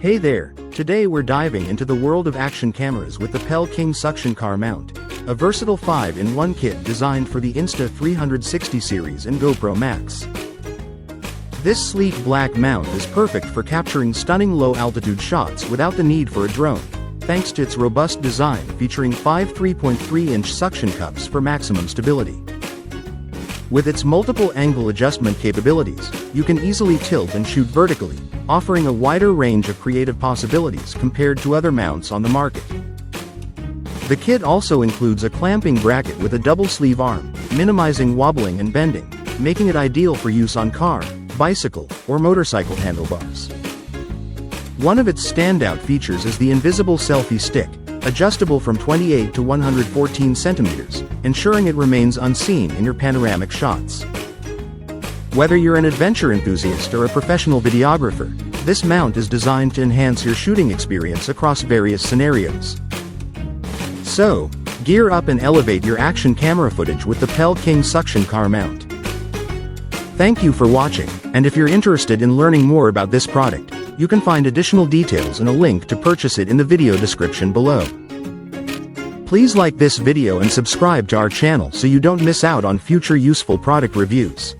Hey there, today we're diving into the world of action cameras with the PellKing Suction Car Mount, a versatile 5-in-1 kit designed for the Insta360 series and GoPro Max. This sleek black mount is perfect for capturing stunning low-altitude shots without the need for a drone, thanks to its robust design featuring 5 3.3-inch suction cups for maximum stability. With its multiple angle adjustment capabilities, you can easily tilt and shoot vertically, offering a wider range of creative possibilities compared to other mounts on the market. The kit also includes a clamping bracket with a double sleeve arm, minimizing wobbling and bending, making it ideal for use on car, bicycle, or motorcycle handlebars. One of its standout features is the invisible selfie stick, adjustable from 28 to 114 centimeters, ensuring it remains unseen in your panoramic shots. Whether you're an adventure enthusiast or a professional videographer, this mount is designed to enhance your shooting experience across various scenarios. So, gear up and elevate your action camera footage with the PellKing Suction Car Mount. Thank you for watching, and if you're interested in learning more about this product, you can find additional details and a link to purchase it in the video description below. Please like this video and subscribe to our channel so you don't miss out on future useful product reviews.